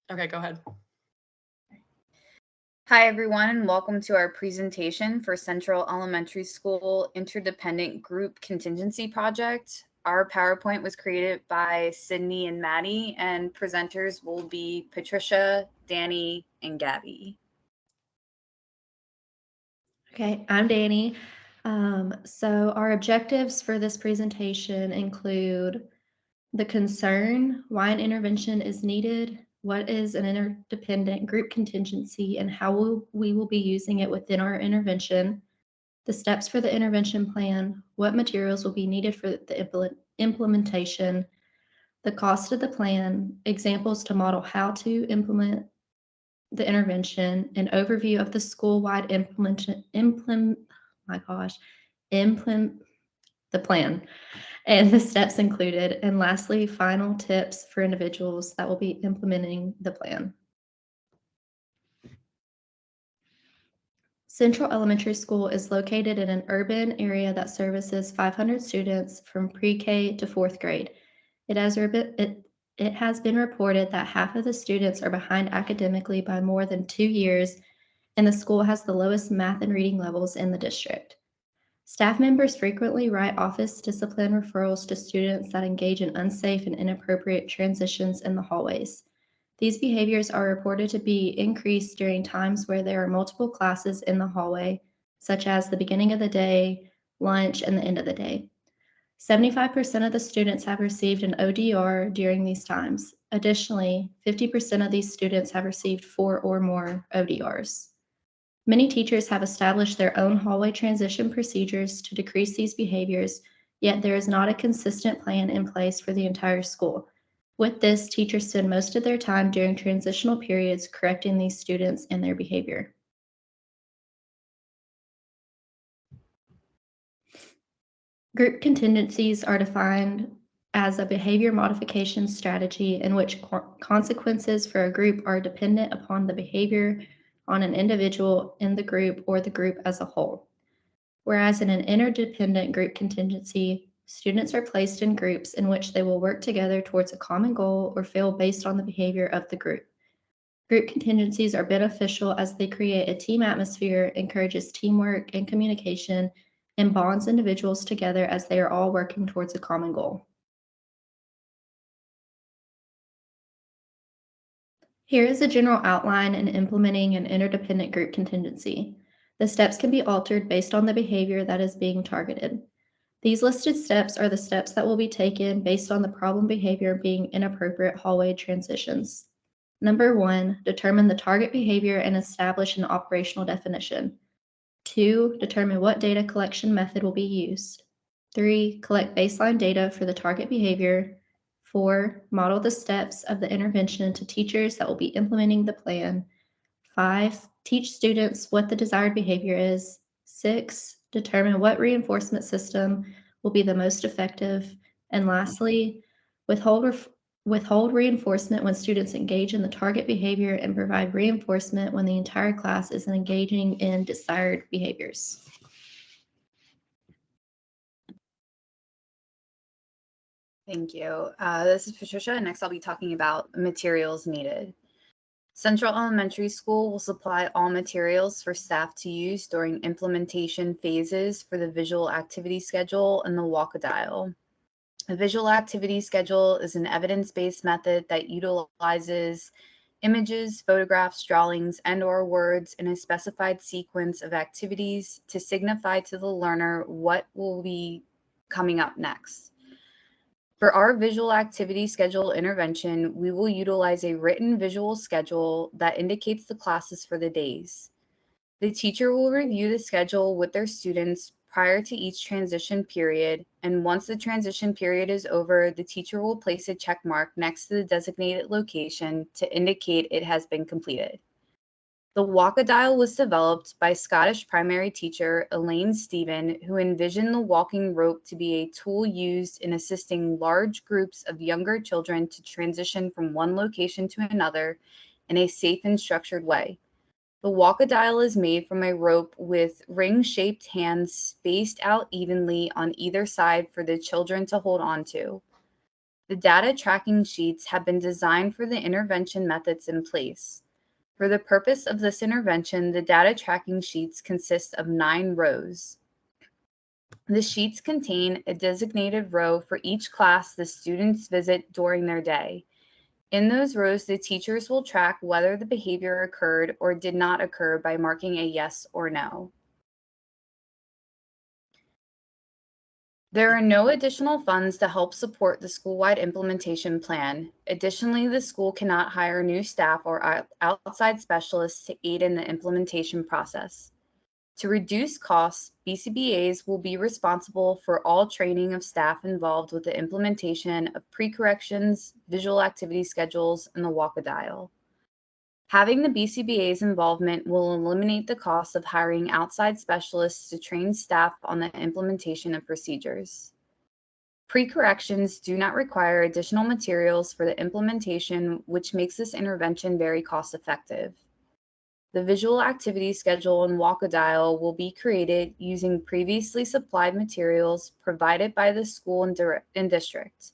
Okay, go ahead. Hi, everyone, and welcome to our presentation for Central Elementary School Interdependent Group Contingency Project. Our PowerPoint was created by Sydney and Maddie, and presenters will be Patricia, Danny, and Gabby. Okay, I'm Danny. So our objectives for this presentation include the concern, why an intervention is needed, what is an interdependent group contingency, and how we will be using it within our intervention, the steps for the intervention plan, what materials will be needed for the implementation, the cost of the plan, examples to model how to implement the intervention, an overview of the school-wide implement the plan and the steps included, and lastly, final tips for individuals that will be implementing the plan. Central Elementary School is located in an urban area that services 500 students from pre-K to 4th grade. It has been reported that half of the students are behind academically by more than 2 years, and the school has the lowest math and reading levels in the district. Staff members frequently write office discipline referrals to students that engage in unsafe and inappropriate transitions in the hallways. These behaviors are reported to be increased during times where there are multiple classes in the hallway, such as the beginning of the day, lunch, and the end of the day. 75% of the students have received an ODR during these times. Additionally, 50% of these students have received 4 or more ODRs. Many teachers have established their own hallway transition procedures to decrease these behaviors, yet there is not a consistent plan in place for the entire school. With this, teachers spend most of their time during transitional periods correcting these students and their behavior. Group contingencies are defined as a behavior modification strategy in which consequences for a group are dependent upon the behavior on an individual in the group or the group as a whole. Whereas in an interdependent group contingency, students are placed in groups in which they will work together towards a common goal or fail based on the behavior of the group. Group contingencies are beneficial as they create a team atmosphere, encourages teamwork and communication, and bonds individuals together as they are all working towards a common goal. Here is a general outline in implementing an interdependent group contingency. The steps can be altered based on the behavior that is being targeted. These listed steps are the steps that will be taken based on the problem behavior being inappropriate hallway transitions. Number 1, determine the target behavior and establish an operational definition. 2, determine what data collection method will be used. 3, collect baseline data for the target behavior. 4, model the steps of the intervention to teachers that will be implementing the plan. 5, teach students what the desired behavior is. 6, determine what reinforcement system will be the most effective. And lastly, withhold reinforcement when students engage in the target behavior and provide reinforcement when the entire class is engaging in desired behaviors. Thank you. This is Patricia, and next I'll be talking about materials needed. Central Elementary School will supply all materials for staff to use during implementation phases for the visual activity schedule and the walk-a-dial. A visual activity schedule is an evidence-based method that utilizes images, photographs, drawings, and/or words in a specified sequence of activities to signify to the learner what will be coming up next. For our visual activity schedule intervention, we will utilize a written visual schedule that indicates the classes for the days. The teacher will review the schedule with their students prior to each transition period, and once the transition period is over, the teacher will place a check mark next to the designated location to indicate it has been completed. The walk-a-dial was developed by Scottish primary teacher Elaine Stephen, who envisioned the walking rope to be a tool used in assisting large groups of younger children to transition from one location to another in a safe and structured way. The walk-a-dial is made from a rope with ring-shaped hands spaced out evenly on either side for the children to hold onto. The data tracking sheets have been designed for the intervention methods in place. For the purpose of this intervention, the data tracking sheets consist of 9 rows. The sheets contain a designated row for each class the students visit during their day. In those rows, the teachers will track whether the behavior occurred or did not occur by marking a yes or no. There are no additional funds to help support the school-wide implementation plan. Additionally, the school cannot hire new staff or outside specialists to aid in the implementation process. To reduce costs, BCBAs will be responsible for all training of staff involved with the implementation of pre-corrections, visual activity schedules, and the walk-a-dial. Having the BCBA's involvement will eliminate the cost of hiring outside specialists to train staff on the implementation of procedures. Pre-corrections do not require additional materials for the implementation, which makes this intervention very cost-effective. The visual activity schedule and walk-a-dial will be created using previously supplied materials provided by the school and district.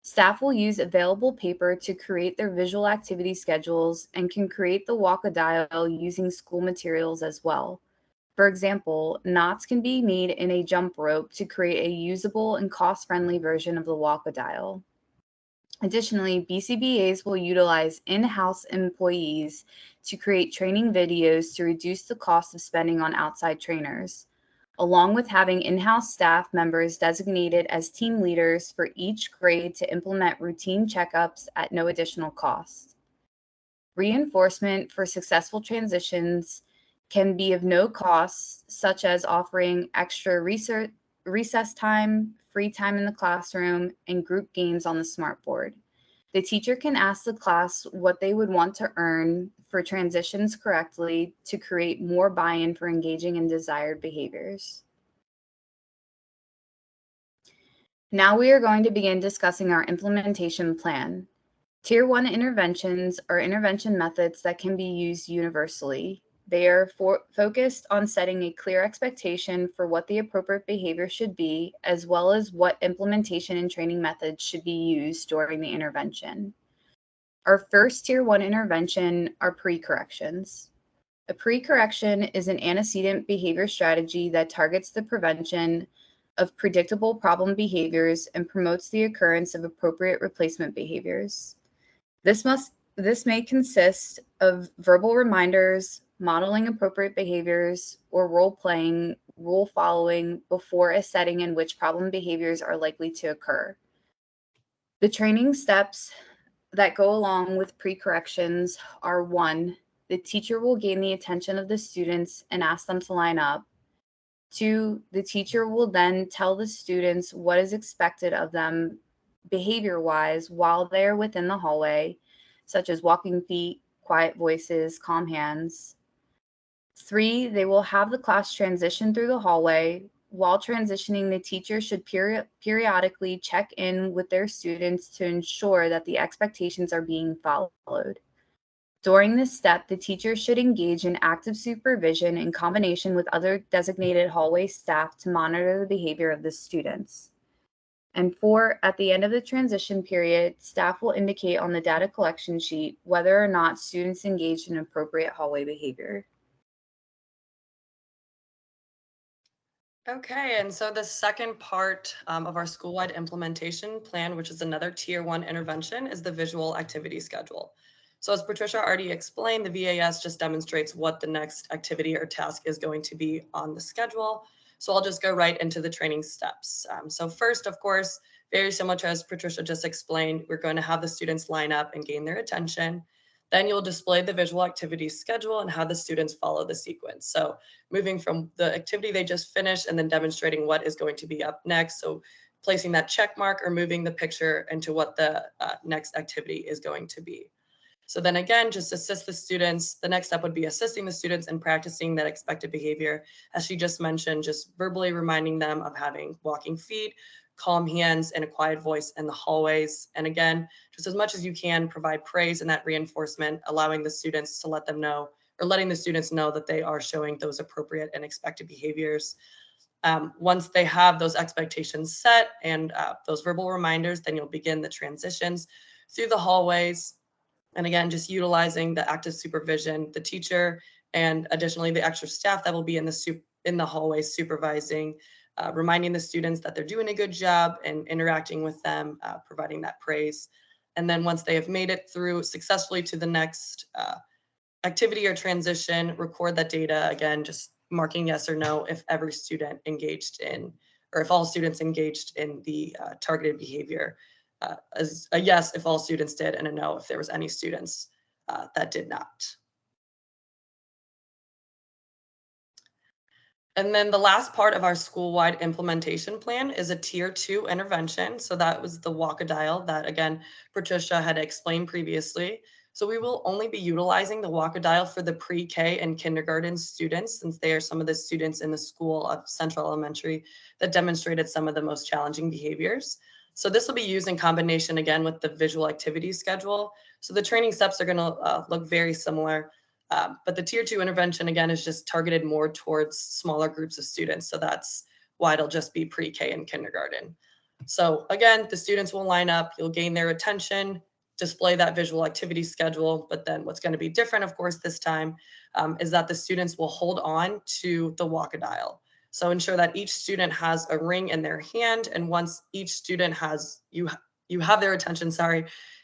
Staff will use available paper to create their visual activity schedules and can create the walk-a-dial using school materials as well. For example, knots can be made in a jump rope to create a usable and cost-friendly version of the walk-a-dial. Additionally, BCBAs will utilize in-house employees to create training videos to reduce the cost of spending on outside trainers, along with having in-house staff members designated as team leaders for each grade to implement routine checkups at no additional cost. Reinforcement for successful transitions can be of no cost, such as offering extra recess time, free time in the classroom, and group games on the smartboard. The teacher can ask the class what they would want to earn for transitions correctly to create more buy-in for engaging in desired behaviors. Now we are going to begin discussing our implementation plan. Tier 1 interventions are intervention methods that can be used universally. They are focused on setting a clear expectation for what the appropriate behavior should be, as well as what implementation and training methods should be used during the intervention. Our first Tier 1 intervention are pre-corrections. A pre-correction is an antecedent behavior strategy that targets the prevention of predictable problem behaviors and promotes the occurrence of appropriate replacement behaviors. This may consist of verbal reminders, modeling appropriate behaviors, or role-playing, rule following before a setting in which problem behaviors are likely to occur. The training steps that go along with pre-corrections are: 1, the teacher will gain the attention of the students and ask them to line up. 2, the teacher will then tell the students what is expected of them behavior-wise while they're within the hallway, such as walking feet, quiet voices, calm hands. 3, they will have the class transition through the hallway. While transitioning, the teacher should periodically check in with their students to ensure that the expectations are being followed. During this step, the teacher should engage in active supervision in combination with other designated hallway staff to monitor the behavior of the students. And 4, at the end of the transition period, staff will indicate on the data collection sheet whether or not students engaged in appropriate hallway behavior. Okay, and so the second part of our school-wide implementation plan, which is another Tier 1 intervention, is the visual activity schedule. So as Patricia already explained, the VAS just demonstrates what the next activity or task is going to be on the schedule. So I'll just go right into the training steps. So first, of course, very similar to as Patricia just explained, we're going to have the students line up and gain their attention. Then you'll display the visual activity schedule and how the students follow the sequence. So moving from the activity they just finished and then demonstrating what is going to be up next. So placing that check mark or moving the picture into what the next activity is going to be. So then again, just assist the students. The next step would be assisting the students in practicing that expected behavior. As she just mentioned, just verbally reminding them of having walking feet, calm hands, and a quiet voice in the hallways. And again, just as much as you can, provide praise and that reinforcement, allowing the students to let them know or letting the students know that they are showing those appropriate and expected behaviors. Once they have those expectations set and those verbal reminders, then you'll begin the transitions through the hallways. And again, just utilizing the active supervision, the teacher, and additionally the extra staff that will be in the hallways supervising, reminding the students that they're doing a good job and interacting with them, providing that praise. And then once they have made it through successfully to the next activity or transition, record that data, again, just marking yes or no if every student engaged in, or if all students engaged in the targeted behavior. As a yes if all students did, and a no if there was any students that did not. And then the last part of our school-wide implementation plan is a tier 2 intervention. So that was the walk-a-dial that, again, Patricia had explained previously. So we will only be utilizing the walk-a-dial for the pre-K and kindergarten students, since they are some of the students in the school of Central Elementary that demonstrated some of the most challenging behaviors. So this will be used in combination, again, with the visual activity schedule. So the training steps are going to look very similar. But the tier 2 intervention, again, is just targeted more towards smaller groups of students. So that's why it'll just be pre-K and kindergarten. So again, the students will line up, you'll gain their attention, display that visual activity schedule. But then what's going to be different, of course, this time is that the students will hold on to the walk-a-dial. So ensure that each student has a ring in their hand. And once each student has, you have their attention,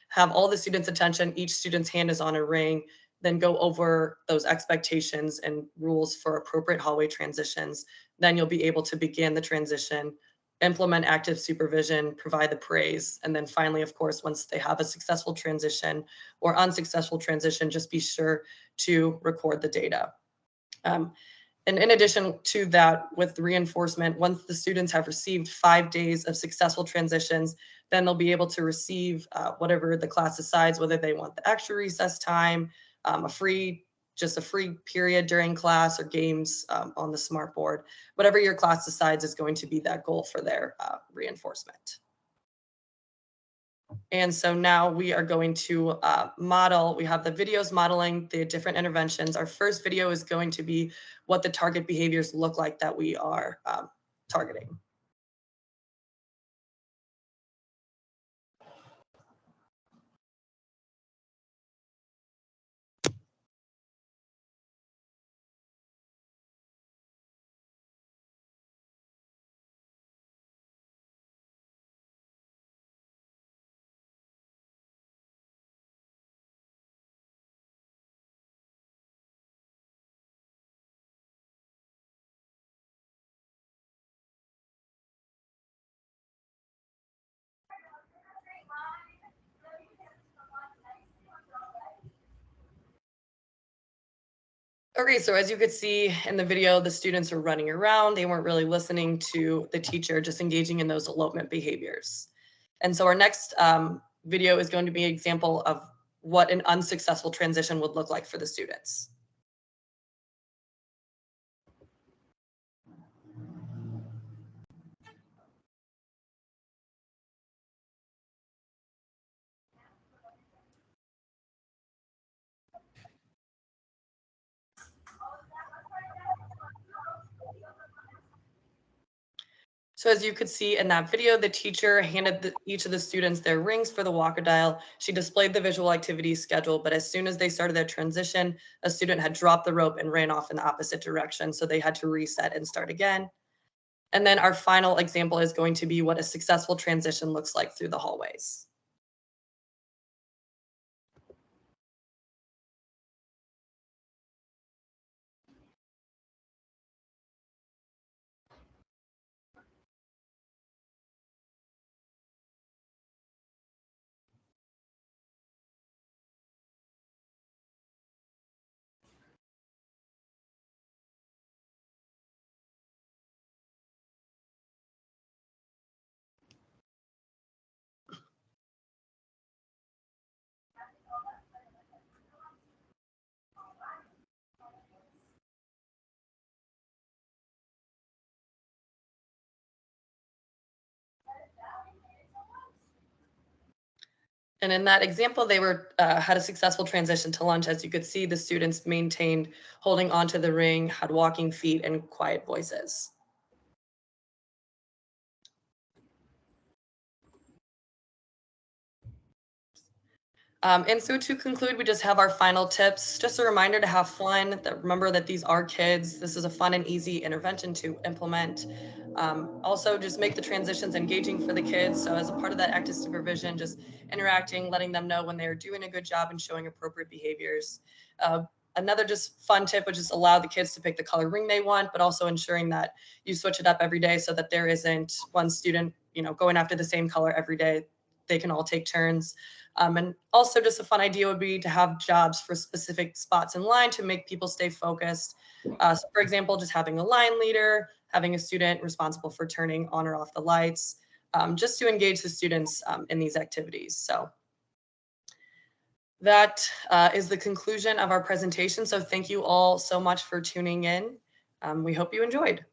have all the students' attention, each student's hand is on a ring, then go over those expectations and rules for appropriate hallway transitions. Then you'll be able to begin the transition, implement active supervision, provide the praise. And then finally, of course, once they have a successful transition or unsuccessful transition, just be sure to record the data. And in addition to that, with reinforcement, once the students have received 5 days of successful transitions, then they'll be able to receive whatever the class decides, whether they want the extra recess time, a free period during class, or games on the smart board. Whatever your class decides is going to be that goal for their reinforcement. And so now we are going to model. We have the videos modeling the different interventions. Our first video is going to be what the target behaviors look like that we are targeting. Okay, so as you could see in the video, the students are running around. They weren't really listening to the teacher, just engaging in those elopement behaviors. And so our next video is going to be an example of what an unsuccessful transition would look like for the students. So as you could see in that video, the teacher handed each of the students their rings for the walk-a-dial. She displayed the visual activity schedule, but as soon as they started their transition, a student had dropped the rope and ran off in the opposite direction. So they had to reset and start again. And then our final example is going to be what a successful transition looks like through the hallways. And in that example, they had a successful transition to lunch. As you could see, the students maintained holding onto the ring, had walking feet, and quiet voices. And so to conclude, we just have our final tips. Just a reminder to have fun, that remember that these are kids. This is a fun and easy intervention to implement. Also, just make the transitions engaging for the kids. So as a part of that active supervision, just interacting, letting them know when they're doing a good job and showing appropriate behaviors. Another just fun tip would just allow the kids to pick the color ring they want, but also ensuring that you switch it up every day so that there isn't one student, going after the same color every day. They can all take turns. And also just a fun idea would be to have jobs for specific spots in line to make people stay focused. So for example, just having a line leader, having a student responsible for turning on or off the lights, just to engage the students in these activities. So that is the conclusion of our presentation. So thank you all so much for tuning in. We hope you enjoyed.